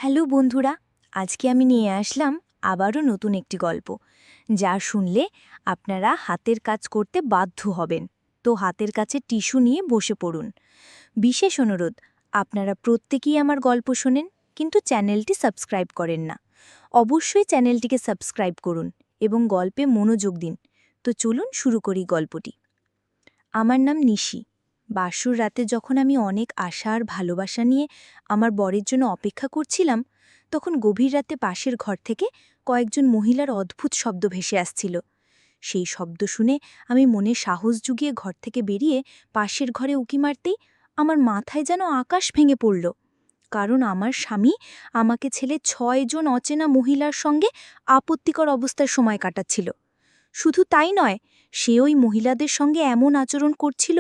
Hello বন্ধুরা, আজকে আমি নিয়ে আসলাম আবারও নতুন একটি গল্প, যা শুনলে আপনারা হাতের কাজ করতে বাধ্য হবেন। তো হাতের কাছে টিস্যু নিয়ে বসে পড়ুন। বিশেষ অনুরোধ, আপনারা প্রত্যেকেই আমার গল্প শোনেন, কিন্তু চ্যানেলটি সাবস্ক্রাইব করেন না। অবশ্যই চ্যানেলটিকে সাবস্ক্রাইব করুন এবং গল্পে মনোযোগ দিন। তো চলুন শুরু করি গল্পটি। আমার নাম নিশি। বাসর রাতে যখন আমি অনেক আশা আর ভালোবাসা নিয়ে আমার বরের জন্য অপেক্ষা করছিলাম, তখন গভীর রাতে পাশের ঘর থেকে কয়েকজন মহিলার অদ্ভুত শব্দ ভেসে আসছিল। সেই শব্দ শুনে আমি মনে সাহস জুগিয়ে ঘর থেকে বেরিয়ে পাশের ঘরে উঁকি মারতেই আমার মাথায় যেন আকাশ ভেঙে পড়ল। কারণ আমার স্বামী আমাকে ছেলে ৬ জন অচেনা মহিলার সঙ্গে আপত্তিকর অবস্থায় সময় কাটাচ্ছিল। শুধু তাই নয়, সে ওই মহিলাদের সঙ্গে এমন আচরণ করছিল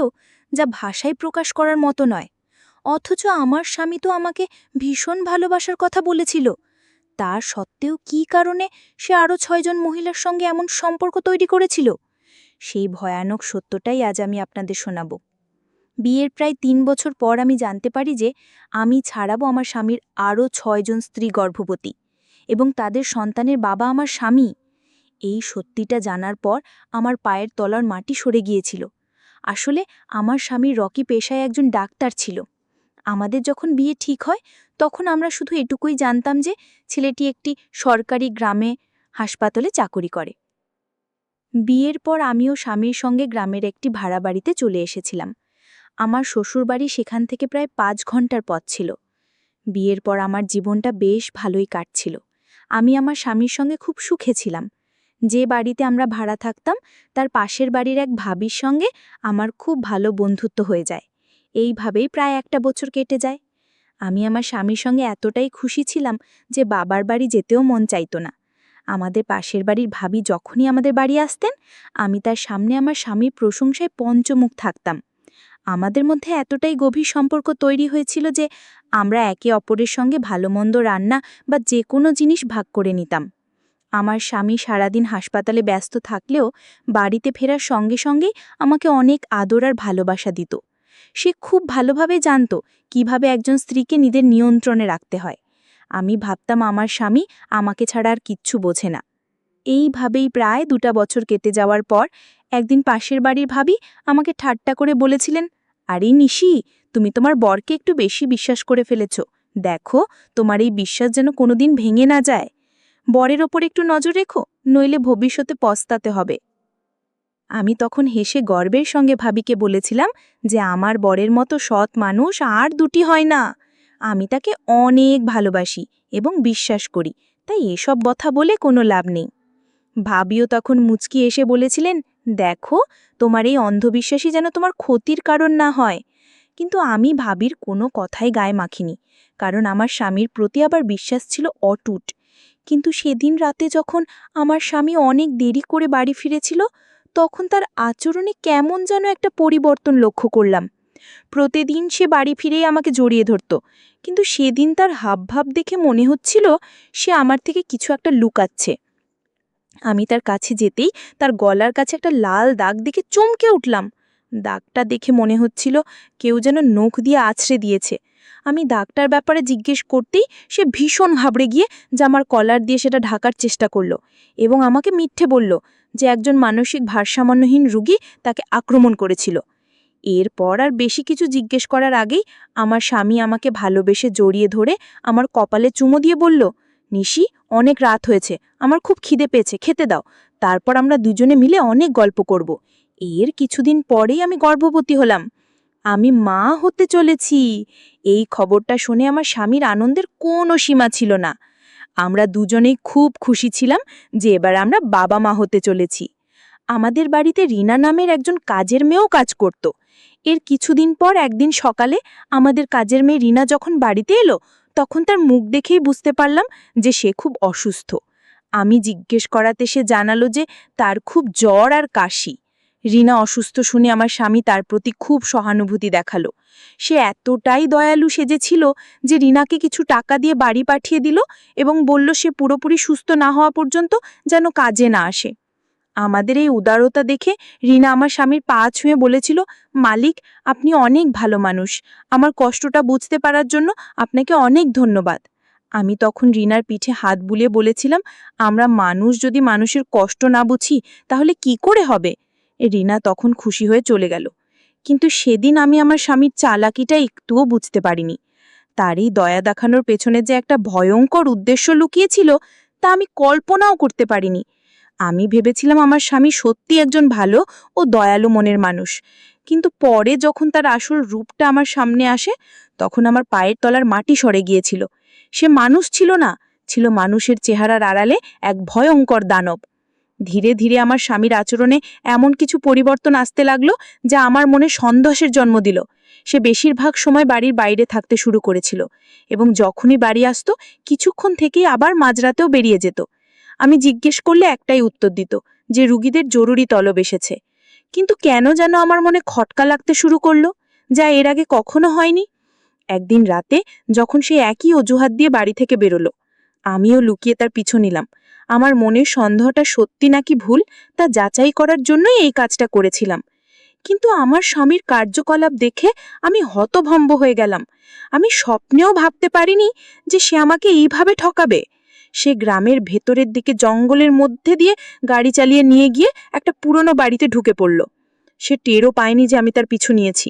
যা ভাষায় প্রকাশ করার মতো নয়। অথচ আমার স্বামী তো আমাকে ভীষণ ভালোবাসার কথা বলেছিল। তার সত্ত্বেও কী কারণে সে আরও ৬ জন মহিলার সঙ্গে এমন সম্পর্ক তৈরি করেছিল, সেই ভয়ানক সত্যটাই আজ আমি আপনাদের শোনাব। বিয়ের প্রায় ৩ বছর পর আমি জানতে পারি যে আমি ছাড়াবো আমার স্বামীর আরও ৬ জন স্ত্রী গর্ভবতী, এবং তাদের সন্তানের বাবা আমার স্বামী। এই সত্যিটা জানার পর আমার পায়ের তলার মাটি সরে গিয়েছিল। আসলে আমার স্বামীর রকি পেশায় একজন ডাক্তার ছিল। আমাদের যখন বিয়ে ঠিক হয়, তখন আমরা শুধু এটুকুই জানতাম যে ছেলেটি একটি সরকারি গ্রামে হাসপাতালে চাকরি করে। বিয়ের পর আমিও স্বামীর সঙ্গে গ্রামের একটি ভাড়া বাড়িতে চলে এসেছিলাম। আমার শ্বশুরবাড়ি সেখান থেকে প্রায় ৫ ঘন্টার পথ ছিল। বিয়ের পর আমার জীবনটা বেশ ভালোই কাটছিল। আমি আমার স্বামীর সঙ্গে খুব সুখে ছিলাম। যে বাড়িতে আমরা ভাড়া থাকতাম, তার পাশের বাড়ির এক ভাবির সঙ্গে আমার খুব ভালো বন্ধুত্ব হয়ে যায়। এইভাবেই প্রায় ১ বছর কেটে যায়। আমি আমার স্বামীর সঙ্গে এতটাই খুশি ছিলাম যে বাবার বাড়ি যেতেও মন চাইত না। আমাদের পাশের বাড়ির ভাবি যখনই আমাদের বাড়ি আসতেন, আমি তার সামনে আমার স্বামীর প্রশংসায় পঞ্চমুখ থাকতাম। আমাদের মধ্যে এতটাই গভীর সম্পর্ক তৈরি হয়েছিল যে আমরা একে অপরের সঙ্গে ভালো-মন্দ রান্না বা যে কোনো জিনিস ভাগ করে নিতাম। আমার স্বামী সারাদিন হাসপাতালে ব্যস্ত থাকলেও বাড়িতে ফেরার সঙ্গে সঙ্গেই আমাকে অনেক আদর আর ভালোবাসা দিত। সে খুব ভালোভাবে জানত কিভাবে একজন স্ত্রীকে নিজের নিয়ন্ত্রণে রাখতে হয়। আমি ভাবতাম আমার স্বামী আমাকে ছাড়া আর কিচ্ছু বোঝে না। এইভাবেই প্রায় ২টা বছর কেটে যাওয়ার পর একদিন পাশের বাড়ির ভাবি আমাকে ঠাট্টা করে বলেছিলেন, আরে নিশি, তুমি তোমার বরকে একটু বেশি বিশ্বাস করে ফেলেছ। দেখো, তোমার এই বিশ্বাস যেন কোনোদিন ভেঙে না যায়। বরের ওপর একটু নজর রেখো, নইলে ভবিষ্যতে পস্তাতে হবে। আমি তখন হেসে গর্বের সঙ্গে ভাবিকে বলেছিলাম যে আমার বরের মতো সৎ মানুষ আর দুটি হয় না। আমি তাকে অনেক ভালোবাসি এবং বিশ্বাস করি, তাই এসব কথা বলে কোনো লাভ নেই। ভাবিও তখন মুচকি এসে বলেছিলেন, দেখো, তোমার এই অন্ধবিশ্বাসী যেন তোমার ক্ষতির কারণ না হয়। কিন্তু আমি ভাবির কোনো কথাই গায়ে মাখিনি, কারণ আমার স্বামীর প্রতি আবার বিশ্বাস ছিল অটুট। কিন্তু সেদিন রাতে যখন আমার স্বামী অনেক দেরি করে বাড়ি ফিরেছিল, তখন তার আচরণে কেমন যেন একটা পরিবর্তন লক্ষ্য করলাম। প্রতিদিন সে বাড়ি ফিরেই আমাকে জড়িয়ে ধরত, কিন্তু সেদিন তার হাবভাব দেখে মনে হচ্ছিল সে আমার থেকে কিছু একটা লুকাচ্ছে। আমি তার কাছে যেতেই তার গলার কাছে একটা লাল দাগ দেখে চমকে উঠলাম। দাগটা দেখে মনে হচ্ছিল কেউ যেন নখ দিয়ে আছড়ে দিয়েছে। আমি দাগটার ব্যাপারে জিজ্ঞেস করতেই সে ভীষণ ঘাবড়ে গিয়ে জামার কলার দিয়ে সেটা ঢাকার চেষ্টা করল এবং আমাকে মিথ্যে বলল যে একজন মানসিক ভারসাম্যহীন রোগী তাকে আক্রমণ করেছিল। এরপর আর বেশি কিছু জিজ্ঞেস করার আগেই আমার স্বামী আমাকে ভালোবেসে জড়িয়ে ধরে আমার কপালে চুমো দিয়ে বলল, নিশি, অনেক রাত হয়েছে, আমার খুব খিদে পেয়েছে, খেতে দাও। তারপর আমরা দুজনে মিলে অনেক গল্প করব। এর কিছুদিন পরেই আমি গর্ভবতী হলাম। আমি মা হতে চলেছি। এই খবরটা শুনে আমার স্বামীর আনন্দের কোনো সীমা ছিল না। আমরা দুজনেই খুব খুশি ছিলাম যে এবার আমরা বাবা মা হতে চলেছি। আমাদের বাড়িতে রিনা নামের একজন কাজের মেয়েও কাজ করত। এর কিছুদিন পর একদিন সকালে আমাদের কাজের মেয়ে রিনা যখন বাড়িতে এলো, তখন তার মুখ দেখেই বুঝতে পারলাম যে সে খুব অসুস্থ। আমি জিজ্ঞেস করাতে সে জানালো যে তার খুব জ্বর আর কাশি। রিনা অসুস্থ শুনে আমার স্বামী তার প্রতি খুব সহানুভূতি দেখালো। সে এতটাই দয়ালু সেজেছিল যে রিনাকে কিছু টাকা দিয়ে বাড়ি পাঠিয়ে দিল এবং বলল সে পুরোপুরি সুস্থ না হওয়া পর্যন্ত যেন কাজে না আসে। আমাদের এই উদারতা দেখে রিনা আমার স্বামীর পা ছুঁয়ে বলেছিল, মালিক, আপনি অনেক ভালো মানুষ। আমার কষ্টটা বুঝতে পারার জন্য আপনাকে অনেক ধন্যবাদ। আমি তখন রিনার পিঠে হাত বুলিয়ে বলেছিলাম, আমরা মানুষ যদি মানুষের কষ্ট না বুঝি তাহলে কি করে হবে? রিনা তখন খুশি হয়ে চলে গেল। কিন্তু সেদিন আমি আমার স্বামীর চালাকিটা একটুও বুঝতে পারিনি। তার এই দয়া দেখানোর পেছনে যে একটা ভয়ঙ্কর উদ্দেশ্য লুকিয়েছিল তা আমি কল্পনাও করতে পারিনি। আমি ভেবেছিলাম আমার স্বামী সত্যি একজন ভালো ও দয়ালু মনের মানুষ, কিন্তু পরে যখন তার আসল রূপটা আমার সামনে আসে তখন আমার পায়ের তলার মাটি সরে গিয়েছিল। সে মানুষ ছিল না, ছিল মানুষের চেহারার আড়ালে এক ভয়ঙ্কর দানব। ধীরে ধীরে আমার স্বামীর আচরণে এমন কিছু পরিবর্তন আসতে লাগলো যা আমার মনে সন্দেহের জন্ম দিল। সে বেশিরভাগ সময় বাড়ির বাইরে থাকতে শুরু করেছিল এবং যখনই বাড়ি আসতো কিছুক্ষণ থেকেই আবার মাঝরাতেও বেরিয়ে যেত। আমি জিজ্ঞেস করলে একটাই উত্তর দিত, যে রুগীদের জরুরি তলব এসেছে। কিন্তু কেন যেন আমার মনে খটকা লাগতে শুরু করলো, যা এর আগে কখনো হয়নি। একদিন রাতে যখন সে একই অজুহাত দিয়ে বাড়ি থেকে বেরোলো, আমিও লুকিয়ে তার পিছু নিলাম। আমার মনের সন্দেহটা সত্যি নাকি ভুল তা যাচাই করার জন্যই এই কাজটা করেছিলাম। কিন্তু আমার স্বামীর কার্যকলাপ দেখে আমি হতভম্ব হয়ে গেলাম। আমি স্বপ্নেও ভাবতে পারিনি যে সে আমাকে এইভাবে ঠকাবে। সে গ্রামের ভেতরের দিকে জঙ্গলের মধ্যে দিয়ে গাড়ি চালিয়ে নিয়ে গিয়ে একটা পুরনো বাড়িতে ঢুকে পড়ল। সে টেরও পায়নি যে আমি তার পিছু নিয়েছি।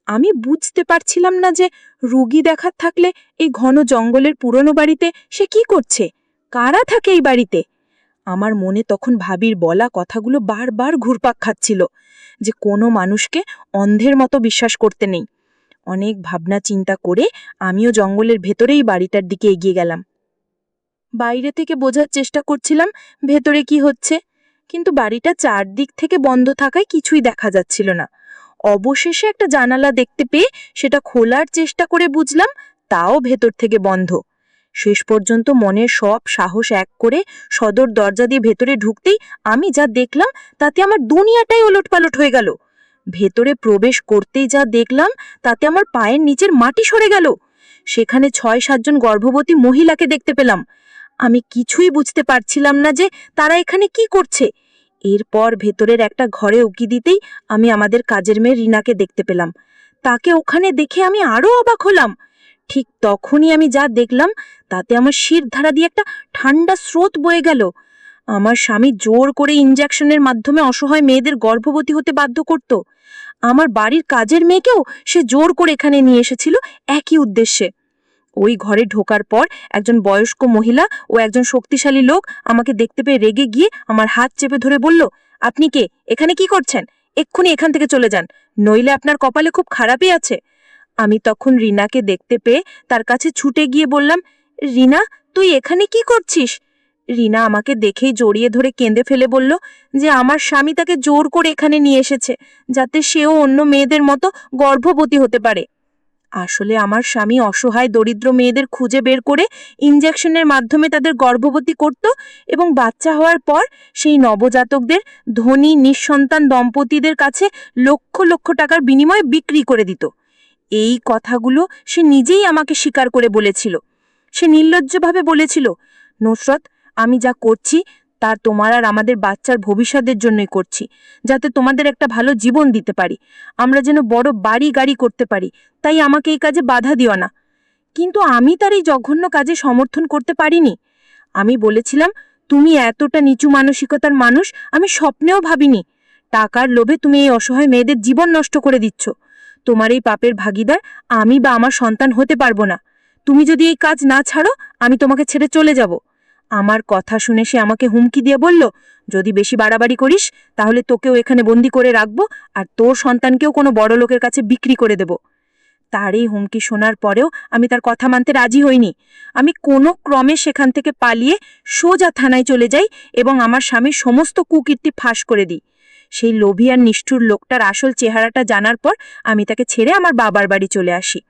আমি বুঝতে পারছিলাম না যে রুগী দেখার থাকলে এই ঘন জঙ্গলের পুরনো বাড়িতে সে কি করছে, কারা থাকে এই বাড়িতে। আমার মনে তখন ভাবির বলা কথাগুলো বারবার ঘুরপাক খাচ্ছিল, যে কোনো মানুষকে অন্ধের মতো বিশ্বাস করতে নেই। অনেক ভাবনা চিন্তা করে আমিও জঙ্গলের ভেতরেই বাড়িটার দিকে এগিয়ে গেলাম। বাইরে থেকে বোঝার চেষ্টা করছিলাম ভেতরে কি হচ্ছে, কিন্তু বাড়িটা চারদিক থেকে বন্ধ থাকায় কিছুই দেখা যাচ্ছিল না। অবশেষে একটা জানালা দেখতে পেয়ে সেটা খোলার চেষ্টা করে বুঝলাম তাও ভেতর থেকে বন্ধ। শেষ পর্যন্ত মনের সব সাহস এক করে সদর দরজা দিয়ে ভেতরে ঢুকতেই আমি যা দেখলাম তাতে আমার দুনিয়াটাই ওলটপালট হয়ে গেল। ভেতরে প্রবেশ করতেই যা দেখলাম তাতে আমার পায়ের নিচের মাটি সরে গেল। সেখানে ৬-৭ জন গর্ভবতী মহিলাকে দেখতে পেলাম। আমি কিছুই বুঝতে পারছিলাম না যে তারা এখানে কি করছে। এরপর ভেতরের একটা ঘরে উকি দিতেই আমি আমাদের কাজের মেয়ে রিনাকে দেখতে পেলাম। তাকে ওখানে দেখে আমি আরো অবাক হলাম। ঠিক তখনই আমি যা দেখলাম তাতে আমার শির ধারা দিয়ে একটা ঠান্ডা স্রোত বয়ে গেল। আমার স্বামী জোর করে ইনজেকশনের মাধ্যমে অসহায় মেয়েদের গর্ভবতী হতে বাধ্য করত। আমার বাড়ির কাজের মেয়েকেও সে জোর করে এখানে নিয়ে এসেছিল একই উদ্দেশ্যে। ওই ঘরে ঢোকার পর একজন বয়স্ক মহিলা ও একজন শক্তিশালী লোক আমাকে দেখতে পেয়ে রেগে গিয়ে আমার হাত চেপে ধরে বলল, আপনি কে, এখানে কি করছেন? এক্ষুনি এখান থেকে চলে যান, নইলে আপনার কপালে খুব খারাপই আছে। আমি তখন রিনাকে দেখতে পেয়ে তার কাছে ছুটে গিয়ে বললাম, রিনা, তুই এখানে কি করছিস? রিনা আমাকে দেখেই জড়িয়ে ধরে কেঁদে ফেলে বলল যে আমার স্বামী তাকে জোর করে এখানে নিয়ে এসেছে যাতে সেও অন্য মেয়েদের মতো গর্ভবতী হতে পারে। আসলে আমার স্বামী অসহায় দরিদ্র মেয়েদের খুঁজে বের করে ইনজেকশনের মাধ্যমে তাদের গর্ভবতী করত এবং বাচ্চা হওয়ার পর সেই নবজাতকদের ধনী নিঃসন্তান দম্পতিদের কাছে লক্ষ লক্ষ টাকার বিনিময়ে বিক্রি করে দিত। এই কথাগুলো সে নিজেই আমাকে স্বীকার করে বলেছিল। সে নির্লজ্জভাবে বলেছিল, নুসরত, আমি যা করছি তা তোমার আর আমাদের বাচ্চার ভবিষ্যতের জন্যই করছি, যাতে তোমাদের একটা ভালো জীবন দিতে পারি, আমরা যেন বড় বাড়ি গাড়ি করতে পারি, তাই আমাকে এই কাজে বাধা দিও না। কিন্তু আমি তার এই জঘন্য কাজে সমর্থন করতে পারিনি। আমি বলেছিলাম, তুমি এতটা নিচু মানসিকতার মানুষ আমি স্বপ্নেও ভাবিনি। টাকার লোভে তুমি এই অসহায় মেয়েদের জীবন নষ্ট করে দিচ্ছ। তোমার এই পাপের ভাগিদার আমি বা আমার সন্তান হতে পারবো না। তুমি যদি এই কাজ না ছাড়ো আমি তোমাকে ছেড়ে চলে যাব। আমার কথা শুনে সে আমাকে হুমকি দিয়ে বলল, যদি বেশি বাড়াবাড়ি করিস তাহলে তোকেও এখানে বন্দি করে রাখবো আর তোর সন্তানকেও কোনো বড় লোকের কাছে বিক্রি করে দেব। তার এই হুমকি শোনার পরেও আমি তার কথা মানতে রাজি হইনি। আমি কোনো ক্রমে সেখান থেকে পালিয়ে সোজা থানায় চলে যাই এবং আমার স্বামীর সমস্ত কুকীর্তি ফাঁস করে দিই। সেই লোভী আর নিষ্ঠুর লোকটার আসল চেহারাটা জানার পর আমি তাকে ছেড়ে আমার বাবার বাড়ি চলে আসি।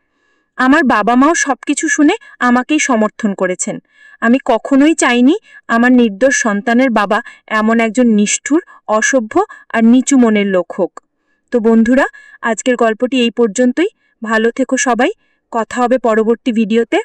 আমার বাবা মাও সবকিছু শুনে আমাকেই সমর্থন করেছেন। আমি কখনোই চাইনি আমার নির্দোষ সন্তানের বাবা এমন একজন নিষ্ঠুর, অসভ্য আর নিচু মনের লোক হোক। তো বন্ধুরা, আজকের গল্পটি এই পর্যন্তই। ভালো থেকো সবাই, কথা হবে পরবর্তী ভিডিওতে।